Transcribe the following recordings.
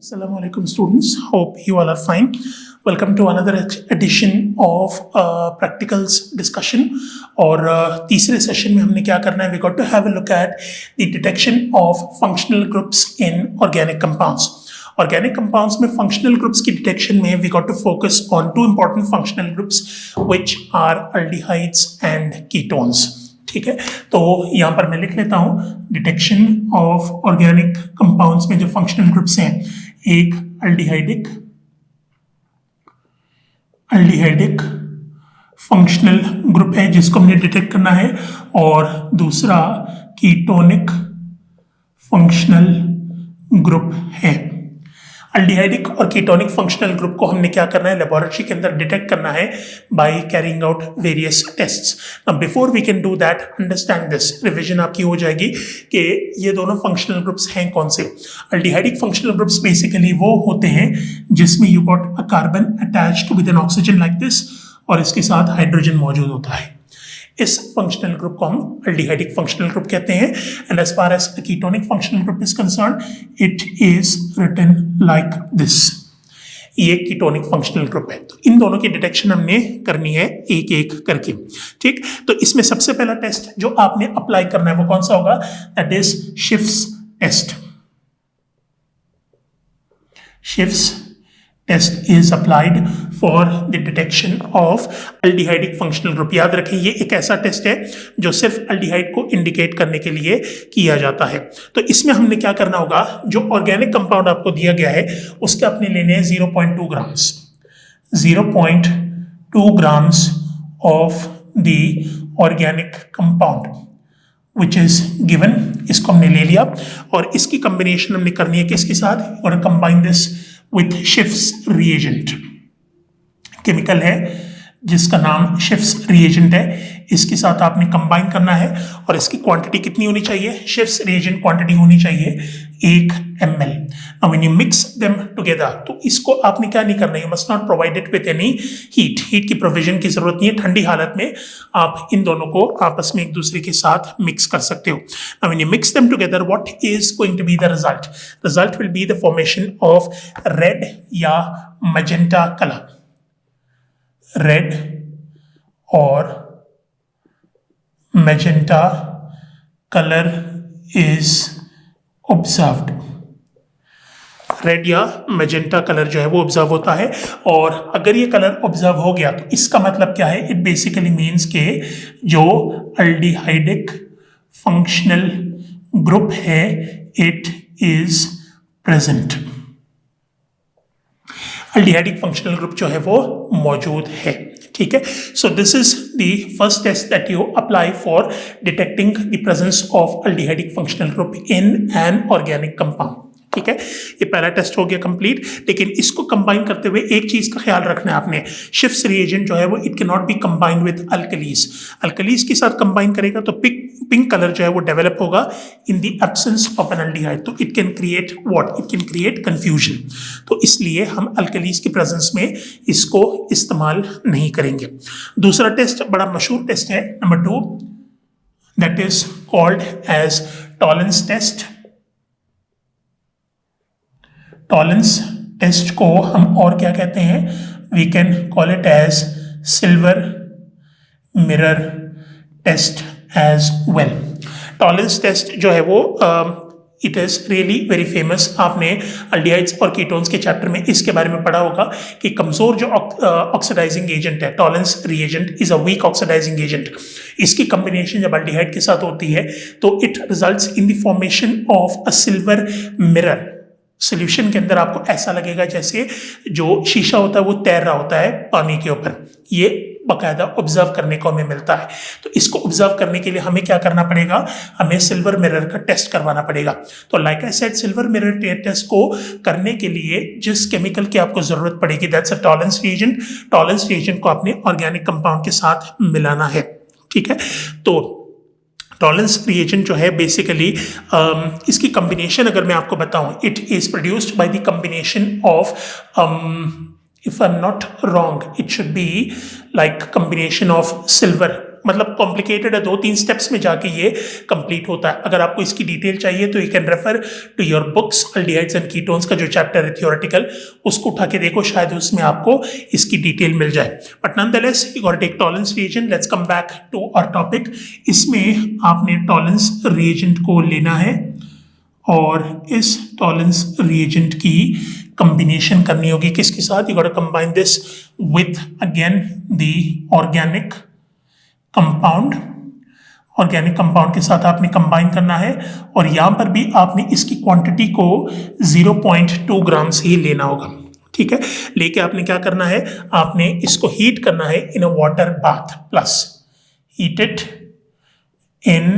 Assalamu alaikum students, hope you all are fine. Welcome to another edition of practicals discussion. और तीसरे session में हमने क्या करना है, we got to have a look at the detection of functional groups in organic compounds. Organic compounds में functional groups की detection में we got to focus on two important functional groups which are aldehydes and ketones. ठीक है, तो यहाँ पर मैं लिख लेता हूँ डिटेक्शन ऑफ ऑर्गेनिक कंपाउंड्स में जो फंक्शनल ग्रुप्स हैं, एक अल्डिहाइडिक फंक्शनल ग्रुप है जिसको हमने डिटेक्ट करना है, और दूसरा कीटोनिक फंक्शनल ग्रुप है। अल्डिहाइडिक और कीटोनिक फंक्शनल ग्रुप को हमने क्या करना है, लेबोरेटरी के अंदर डिटेक्ट करना है by carrying out various tests. Now before we can do that, understand this, revision आपकी हो जाएगी कि ये दोनों फंक्शनल ग्रुप्स हैं कौन से। अल्डिहाइडिक फंक्शनल ग्रुप्स बेसिकली वो होते हैं जिसमें you got a carbon attached with N oxygen like this, और इसके साथ हाइड्रोजन मौजूद होता है। इस फंक्शनल ग्रुप को हम अल्डिहाइडिक फंक्शनल ग्रुप कहते हैं। And as far as ketonic functional group is concern, it is written like this. ये कीटोनिक फंक्शनल ग्रुप है। तो इन दोनों की डिटेक्शन हमने करनी है एक एक करके। ठीक, तो इसमें सबसे पहला टेस्ट जो आपने अप्लाई करना है वो कौन सा होगा, that is Schiff's test. Schiff's test is applied for the detection of aldehydic functional group. याद रखें, ये एक ऐसा टेस्ट है जो सिर्फ अल्डिहाइड को इंडिकेट करने के लिए किया जाता है। तो इसमें हमने क्या करना होगा, जो ऑर्गेनिक कंपाउंड आपको दिया गया है उसके अपने लेने हैं 0.2 grams. 0.2 grams of the organic compound which is given, इसको हमने ले लिया, और इसकी कॉम्बिनेशन हमने करनी है किसके साथ, और combine this with Schiff's reagent. Chemical है जिसका नाम शिफ्स रिएजेंट है, इसके साथ आपने कंबाइन करना है, और इसकी क्वांटिटी कितनी होनी चाहिए, शिफ्स रिएजेंट क्वांटिटी होनी चाहिए 1 ml। Now when you mix them together, तो इसको आपने क्या नहीं करना है, you must not provide it with any heat. Heat की प्रोविजन की जरूरत नहीं है। ठंडी हालत में आप इन दोनों को आपस में एक दूसरे के साथ मिक्स कर सकते हो। Now when you mix them together, what is going to be the result? Result will be the formation of red या मैजेंटा कलर। रेड और magenta color is observed। Red या मैजेंटा कलर जो है वो observe होता है, और अगर ये कलर ऑब्जर्व हो गया तो इसका मतलब क्या है, इट बेसिकली मीन्स के जो अल्डिहाइडिक फंक्शनल ग्रुप है it is present. Aldehydic functional group जो है वो मौजूद है। ठीक है, so this is the first test that you apply for detecting the presence of aldehydic functional group in an organic compound. ठीक है, ये पहला टेस्ट हो गया कंप्लीट। लेकिन इसको कंबाइन करते हुए एक चीज का ख्याल रखना है आपने, शिफ्स रिएजेंट जो है वो it can not be combined with alkalis. Alkalis के साथ कंबाइन करेगा तो पिंक कलर जो है वो डेवलप होगा in the absence of an aldehyde, तो it can create what, it can create confusion. तो इसलिए हम अल्कलीज की प्रेजेंस में इसको इस्तेमाल नहीं करेंगे। दूसरा टेस्ट बड़ा मशहूर टेस्ट है, number 2, that is called as Tollens test. Tollens test को हम और क्या कहते हैं, we can call it as silver mirror test as well. Tollens test जो है वो it is really very famous. आपने अल्डिहाइड्स और कीटोन्स के चैप्टर में इसके बारे में पढ़ा होगा कि कमजोर जो ऑक्सीडाइजिंग एजेंट है, Tollens reagent is a weak oxidising agent. इसकी कॉम्बिनेशन जब अल्डिहाइड के साथ होती है तो it results in the formation of a silver mirror. Solution के अंदर आपको ऐसा लगेगा जैसे जो शीशा होता है वो तैर रहा होता है पानी के ऊपर। ये बाकायदा ऑब्जर्व करने को हमें मिलता है। तो इसको ऑब्जर्व करने के लिए हमें क्या करना पड़ेगा, हमें सिल्वर मिरर का टेस्ट करवाना पड़ेगा। तो like I said, silver mirror test को करने के लिए जिस केमिकल की आपको जरूरत पड़ेगी, that's a Tollens reagent. Tollens reagent को आपने ऑर्गेनिक कंपाउंड के साथ मिलाना है। ठीक है, तो टॉलेंस रिएजेंट जो है बेसिकली इसकी कॉम्बिनेशन अगर मैं आपको बताऊं, it is produced by the combination of, if I'm not wrong, it should be like combination of silver मतलब कॉम्प्लिकेटेड है, 2-3 स्टेप्स में जाके ये कंप्लीट होता है। अगर आपको इसकी डिटेल चाहिए तो you can refer to your books, aldehydes and ketones का जो चैप्टर है थियोरेटिकल, उसको उठा के देखो, शायद उसमें आपको इसकी डिटेल मिल जाए। But nonetheless you got take Tollens reagent. Let's come back to our topic. इसमें आपने टॉलरेंस रिएजेंट को लेना है और इस टॉलरेंस रिएजेंट की कॉम्बिनेशन करनी होगी किसके साथ? You got to combine this with again the organic compound. Organic compound के साथ आपने कंबाइन करना है और यहां पर भी आपने इसकी क्वांटिटी को 0.2 ग्राम से ही लेना होगा, ठीक है। लेके आपने क्या करना है, आपने इसको हीट करना है in a water bath plus heat it in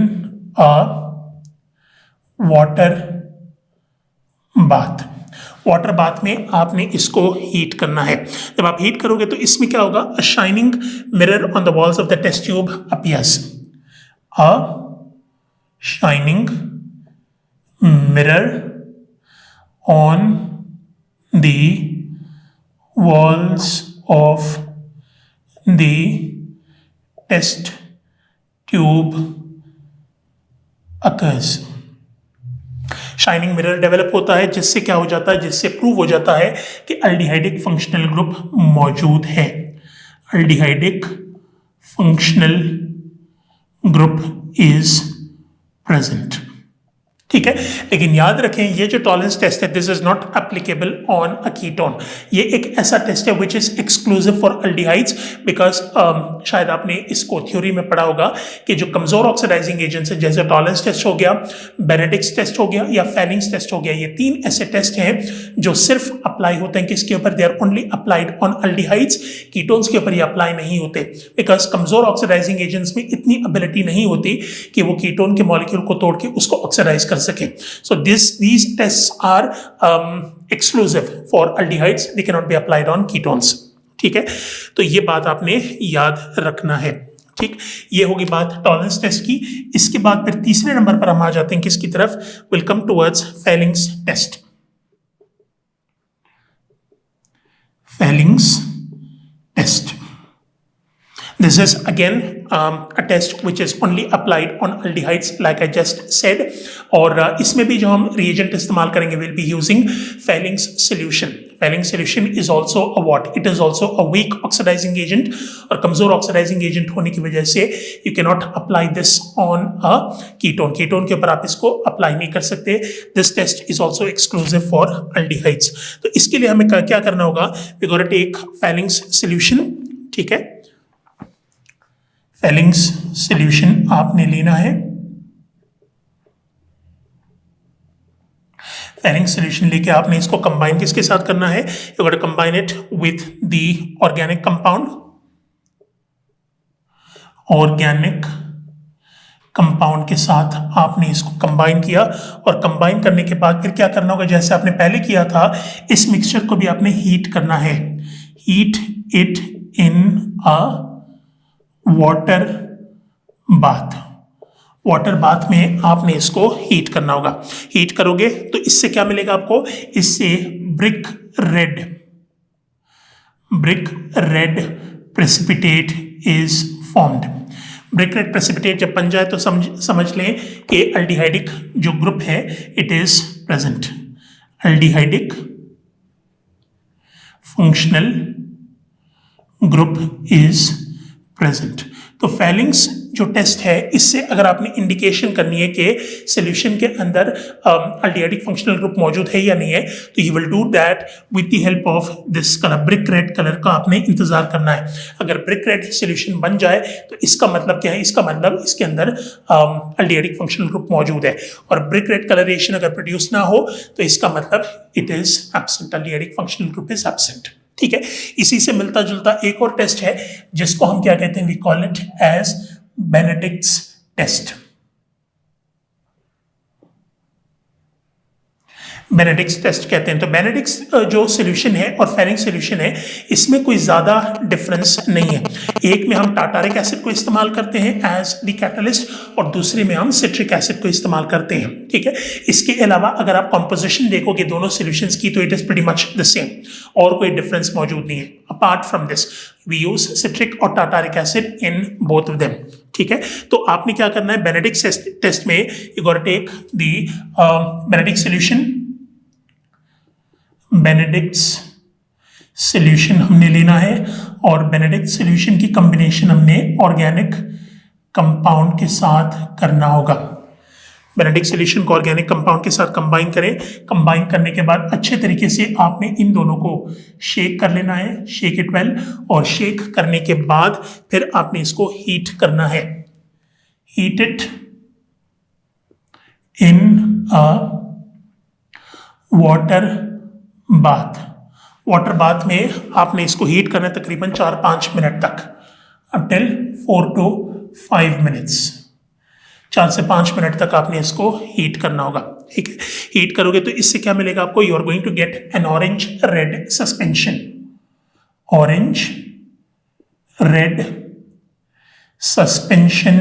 a water bath. Water bath में आपने इसको हीट करना है। जब आप हीट करोगे तो इसमें क्या होगा, a shining mirror on the walls of the test tube appears. A shining mirror on the walls of the test tube occurs। Shining mirror develop होता है जिससे क्या हो जाता है, जिससे प्रूव हो जाता है कि अल्डिहाइडिक फंक्शनल ग्रुप मौजूद है। Aldehydic functional group is present, ठीक है। लेकिन याद रखें ये जो टॉलरेंस टेस्ट है this is not applicable on a ketone. ये एक ऐसा टेस्ट है which is exclusive for aldehydes because शायद आपने इसको थ्योरी में पढ़ा होगा कि जो कमजोर ऑक्सीडाइजिंग एजेंट्स है जैसे टॉलरेंस टेस्ट हो गया, बेनेडिक्स टेस्ट हो गया या फेलिंग्स टेस्ट हो गया, ये 3 ऐसे टेस्ट हैं जो सिर्फ अप्लाई होते हैं किसके ऊपर, they are only applied on aldehydes. Ketones के ऊपर ये अप्लाई नहीं होते बिकॉज कमजोर ऑक्सीडाइजिंग एजेंट्स में इतनी एबिलिटी नहीं होती कि वो कीटोन के मॉलिक्यूल को तोड़ के उसको ऑक्सीडाइज कर सके। So these tests are exclusive for aldehydes, they cannot be applied on ketones, ठीक है। तो ये बात आपने याद रखना है, ठीक। ये होगी बात टॉलरेंस टेस्ट की। इसके बाद फिर तीसरे नंबर पर हम आ जाते हैं किसकी तरफ, will come towards Fehling's test. Fehling's test, this is again a test which is only applied on aldehydes like I just said। और इसमें भी जो हम reagent इस्तेमाल करेंगे we'll be using Fehling's solution। Fehling's solution is also a what? It is also a weak oxidizing agent और कमजोर oxidizing agent होने की वजह से you cannot apply this on a ketone। ketone के ऊपर आप इसको apply नहीं कर सकते। This test is also exclusive for aldehydes। तो इसके लिए हमें क्या करना होगा, we gotta take Fehling's solution, ठीक है। फेलिंग्स सॉल्यूशन आपने लेना है। फेलिंग्स सॉल्यूशन लेके आपने इसको कंबाइन किसके साथ करना है, you got to combine it with the organic compound. Organic compound के साथ आपने इसको कंबाइन किया और कंबाइन करने के बाद फिर क्या करना होगा, जैसे आपने पहले किया था इस मिक्सचर को भी आपने हीट करना है। Heat it in a water bath. Water bath में आपने इसको हीट करना होगा। हीट करोगे तो इससे क्या मिलेगा आपको, इससे brick red precipitate is formed. Brick red precipitate जब बन जाए तो समझ लें कि अल्डिहाइडिक जो ग्रुप है it is present. Aldehydic functional group is present. तो फेलिंग्स जो टेस्ट है इससे अगर आपने इंडिकेशन करनी है कि सॉल्यूशन के अंदर अल्डिहाइडिक फंक्शनल ग्रुप मौजूद है या नहीं है, तो you will do that with the help of this colour, brick red colour का आपने इंतजार करना है। अगर ब्रिक रेड सॉल्यूशन बन जाए तो इसका मतलब क्या है, इसका मतलब इसके अंदर अल्डिहाइडिक फंक्शनल ग्रुप मौजूद है। और ब्रिक रेड कलरेशन अगर प्रोड्यूस ना हो तो इसका मतलब it is absent, aldehydic functional group is absent, ठीक है। इसी से मिलता जुलता एक और टेस्ट है जिसको हम क्या कहते हैं, we call it as Benedict's test. Benedict test कहते हैं। तो बेनेडिक्ट जो सोल्यूशन है और फेरिंग सोल्यूशन है, इसमें कोई ज़्यादा डिफरेंस नहीं है। एक में हम टाटारिक एसिड को इस्तेमाल करते हैं एज द कैटलिस्ट और दूसरे में हम सिट्रिक एसिड को इस्तेमाल करते हैं, ठीक है। इसके अलावा अगर आप कॉम्पोजिशन देखोगे दोनों सोल्यूशंस की तो it is pretty much the same, और कोई डिफरेंस मौजूद नहीं है। Apart from this we use citric और tartaric acid in both of them, ठीक है। तो आपने क्या करना है, बेनेडिक्ट टेस्ट में you got to take the Benedict solution, Benedict solution हमने लेना है और बेनेडिक्ट सॉल्यूशन की कॉम्बिनेशन हमने ऑर्गेनिक कंपाउंड के साथ करना होगा। बेनेडिक्ट सॉल्यूशन को ऑर्गेनिक कंपाउंड के साथ कंबाइन करें। कंबाइन करने के बाद अच्छे तरीके से आपने इन दोनों को शेक कर लेना है, शेक इट वेल, और शेक करने के बाद फिर आपने इसको हीट करना है। Heat it in a water bath. Water bath में आपने इसको हीट करना है तकरीबन 4-5 मिनट तक, अनटिल 4 to 5 मिनट्स। 4 से 5 मिनट तक आपने इसको हीट करना होगा, ठीक है। हीट करोगे तो इससे क्या मिलेगा आपको, you are going to get an orange red suspension. Orange red suspension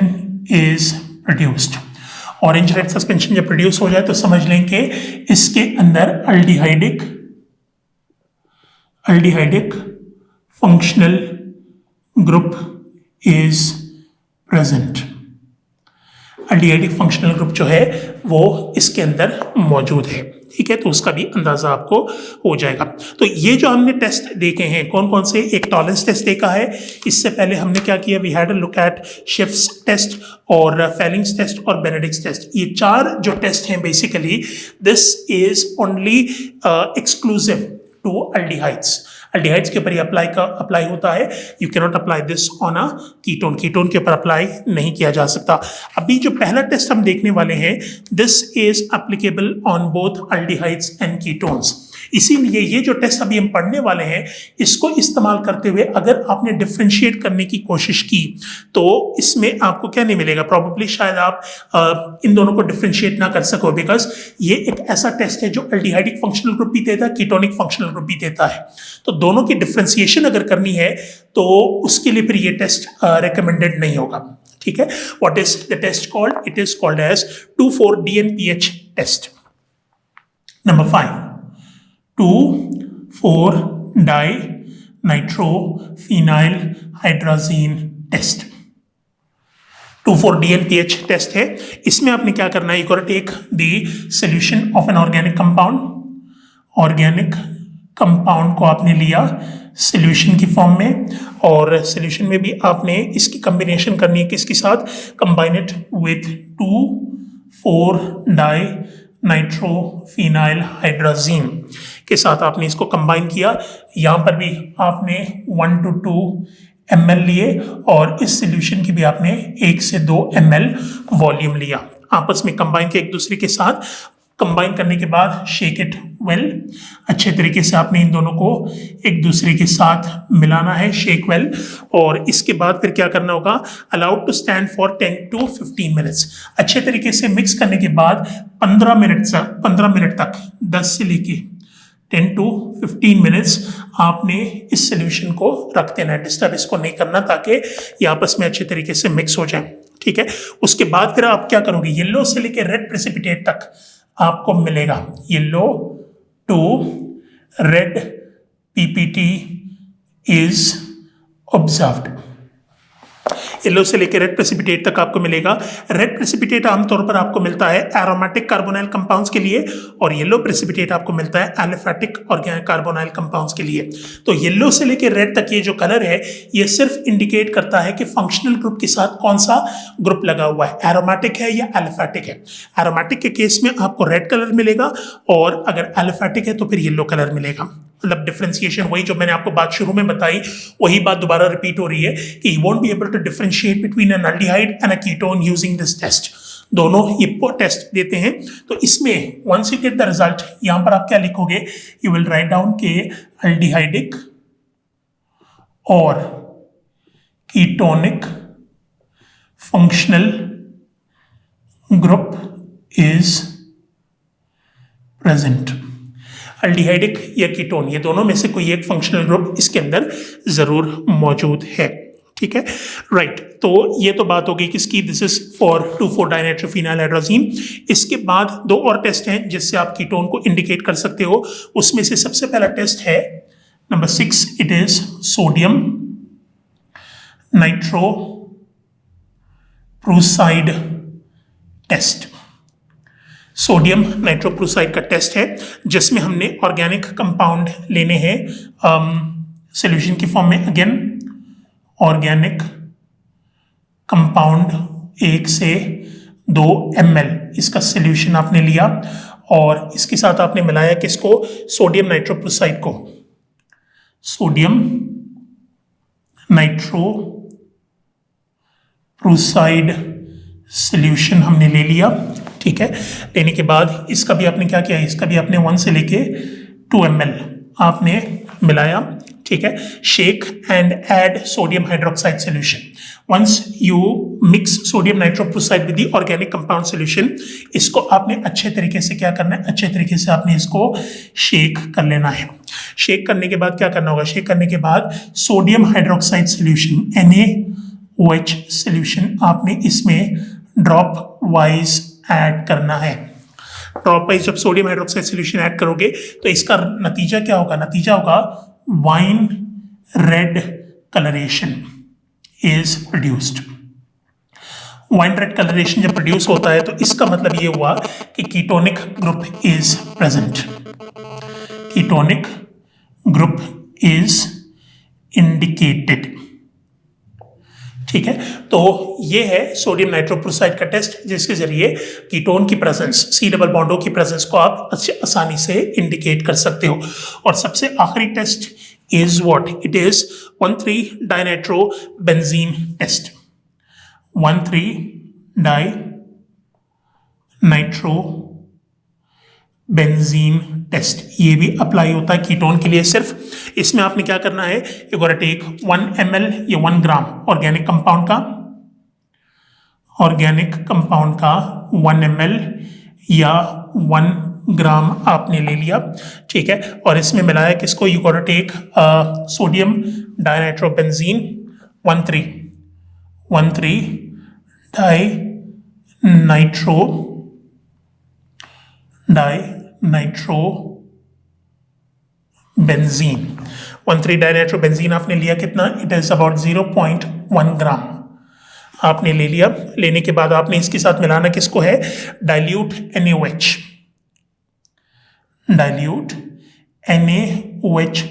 is produced. Orange red suspension जब प्रोड्यूस हो जाए तो समझ लें कि इसके अंदर aldehydic functional group is present। aldehydic functional group जो है वो इसके अंदर मौजूद है, ठीक है। तो उसका भी अंदाजा आपको हो जाएगा। तो ये जो हमने टेस्ट देखे हैं कौन कौन से, एक टॉलरेंस टेस्ट देखा है, इससे पहले हमने क्या किया, we had a look at Schiff's test और फेलिंग्स टेस्ट और बेनेडिक्ट टेस्ट। ये 4 जो टेस्ट हैं basically this is only exclusive to aldehydes. Aldehydes के ऊपर ये अप्लाई होता है। You can not apply this on a ketone, ketone के ऊपर अप्लाई नहीं किया जा सकता। अभी जो पहला टेस्ट हम देखने वाले हैं this is applicable on both aldehydes and ketones. इसीलिए ये जो टेस्ट अभी हम पढ़ने वाले हैं इसको इस्तेमाल करते हुए अगर आपने डिफ्रेंशिएट करने की कोशिश की तो इसमें आपको क्या नहीं मिलेगा, प्रॉबेबली शायद आप इन दोनों को डिफ्रेंशिएट ना कर सको, बिकॉज ये एक ऐसा टेस्ट है जो अल्डिहाइडिक फंक्शनल ग्रुप भी देता है, कीटोनिक फंक्शनल ग्रुप भी देता है। तो दोनों की डिफ्रेंशिएशन अगर करनी है तो उसके लिए फिर ये टेस्ट रिकमेंडेड नहीं होगा, ठीक है। What is the test called, it is called as 2,4-DNPH test. Number 5 2,4-dinitrophenylhydrazine test. 2,4-DNPH test है। इसमें आपने क्या करना है, you got to take the solution of an organic compound. Organic compound को आपने लिया सॉल्यूशन की फॉर्म में, और सॉल्यूशन में भी आपने इसकी कॉम्बिनेशन करनी है किसके साथ, कंबाइन इट विथ 2,4-dinitrophenylhydrazine के साथ आपने इसको कंबाइन किया। यहाँ पर भी आपने 1 to 2 ml लिए और इस सॉल्यूशन की भी आपने 1 से 2 ml वॉल्यूम लिया, आपस में कंबाइन किया एक दूसरे के साथ। कंबाइन करने के बाद शेक इट वेल, अच्छे तरीके से आपने इन दोनों को एक दूसरे के साथ मिलाना है, शेक वेल। और इसके बाद फिर क्या करना होगा, allowed to stand for 10 to 15 minutes. अच्छे तरीके से मिक्स करने के बाद 15 मिनट तक 10 से लेके 10 to 15 मिनट्स आपने इस सोल्यूशन को रख देना है, डिस्टर्ब इसको नहीं करना ताकि ये आपस में अच्छे तरीके से मिक्स हो जाए, ठीक है। उसके बाद फिर आप क्या करोगे, येलो से लेके रेड प्रेसिपिटेट तक आपको मिलेगा। Yellow to red PPT is observed. Yellow से लेकर रेड प्रेसिपिटेट तक आपको मिलेगा। रेड प्रेसिपिटेट आमतौर पर आपको मिलता है एरोमेटिक कार्बोनाइल कंपाउंड्स के लिए और येलो प्रेसिपिटेट आपको मिलता है एलिफेटिक ऑर्गेनिक कार्बोनाइल कंपाउंड्स के लिए। तो येलो से लेकर रेड तक ये जो कलर है ये सिर्फ इंडिकेट करता है कि फंक्शनल ग्रुप के साथ कौन सा ग्रुप लगा हुआ है, एरोमेटिक है या एलिफेटिक है। एरोमेटिक के केस में आपको रेड कलर मिलेगा और अगर एलिफेटिक है तो फिर येलो कलर मिलेगा। मतलब डिफरेंशिएशन वही जो मैंने आपको बात शुरू में बताई वही बात दोबारा रिपीट हो रही है कि you won't be able to differentiate between an aldehyde and a ketone using this test. दोनों ये टेस्ट देते हैं। तो इसमें once you get the result, यहां पर आप क्या लिखोगे, यू विल राइट डाउन के एल्डिहाइडिक और ketonic functional group is present. Aldehydic या कीटोन, ये दोनों में से कोई एक फंक्शनल ग्रुप इसके अंदर जरूर मौजूद है। ठीक है, राइट। तो ये तो बात हो गई किसकी, दिस इज फॉर 2,4-डाइनाइट्रोफिनाइलहाइड्रोजीन। इसके बाद दो और टेस्ट हैं जिससे आप कीटोन को इंडिकेट कर सकते हो। उसमें से सबसे पहला टेस्ट है number 6, it is sodium nitroprusside test. Sodium nitroprusside का टेस्ट है जिसमें हमने ऑर्गेनिक कंपाउंड लेने हैं सॉल्यूशन की फॉर्म में। अगेन ऑर्गेनिक कंपाउंड 1 से 2 ml इसका सॉल्यूशन आपने लिया और इसके साथ आपने मिलाया किसको, सोडियम नाइट्रोप्रूसाइड को। सोडियम नाइट्रोप्रूसाइड सॉल्यूशन हमने ले लिया। ठीक है, लेने के बाद इसका भी आपने क्या किया, इसका भी आपने 1 से लेके 2 ml आपने मिलाया। ठीक है, shake and add sodium hydroxide solution. Once you mix sodium nitroprusside with the organic compound solution, इसको आपने अच्छे तरीके से क्या करना है, अच्छे तरीके से आपने इसको शेक कर लेना है। शेक करने के बाद क्या करना होगा, शेक करने के बाद sodium hydroxide solution NaOH solution आपने इसमें ड्रॉप वाइज ऐड करना है। ड्रॉप वाइज जब सोडियम हाइड्रोक्साइड सॉल्यूशन ऐड करोगे तो इसका नतीजा क्या होगा, नतीजा होगा wine red colouration is produced. Wine red colouration जब प्रोड्यूस होता है तो इसका मतलब ये हुआ कि ketonic group is present, ketonic group is indicated. ठीक है, तो ये है सोडियम नाइट्रोप्रूसाइड का टेस्ट जिसके जरिए कीटोन की प्रेजेंस, सी डबल बॉन्डों की प्रेजेंस को आप आसानी से इंडिकेट कर सकते हो। और सबसे आखिरी test is what, it is one three dinitrobenzene test. One three dinitrobenzene test, ये भी अप्लाई होता है कीटोन के लिए सिर्फ। इसमें आपने क्या करना है, यू गोटा टेक 1 ml या 1 ग्राम ऑर्गेनिक कंपाउंड का, ऑर्गेनिक कंपाउंड का 1 ml या 1 ग्राम आपने ले लिया। ठीक है, और इसमें मिलाया किसको, you gotta take sodium dinitrobenzene one three dinitrobenzene one three dinitrobenzene आपने लिया कितना, इट इज अबाउट 0.1 ग्राम आपने ले लिया। लेने के बाद आपने इसके साथ मिलाना किसको है, dilute NaOH, dilute NaOH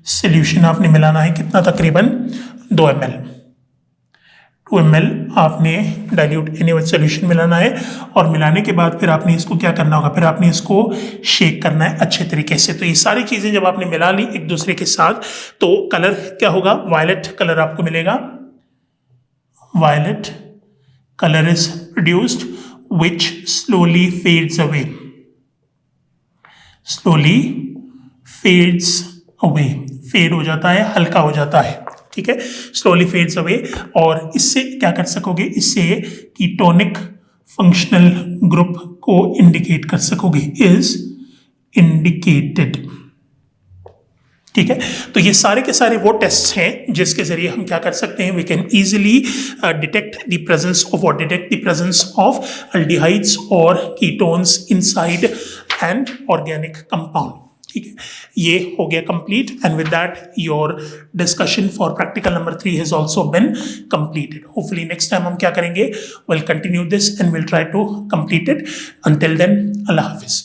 solution आपने मिलाना है कितना, तकरीबन 2 ml। 2 ml आपने डाइल्यूट NaOH सॉल्यूशन मिलाना है और मिलाने के बाद फिर आपने इसको क्या करना होगा, फिर आपने इसको शेक करना है अच्छे तरीके से। तो ये सारी चीज़ें जब आपने मिला ली एक दूसरे के साथ तो कलर क्या होगा, वायलेट कलर आपको मिलेगा। Violet colour is produced which slowly fades away, slowly fades away, fade हो जाता है, हल्का हो जाता है। ठीक है, स्लोली फेड्स अवे। और इससे क्या कर सकोगे, इससे कीटोनिक फंक्शनल ग्रुप को इंडिकेट कर सकोगे, इज इंडिकेटेड। ठीक है, तो ये सारे के सारे वो टेस्ट हैं जिसके जरिए हम क्या कर सकते हैं, we can easily detect the presence of और detect the presence of aldehydes और ketones inside an organic compound. ठीक है, ये हो गया complete and with that your discussion for practical number 3 has also been completed. Hopefully next time हम क्या करेंगे, will continue this and will try to complete it. Until then, अल्लाह हाफिज।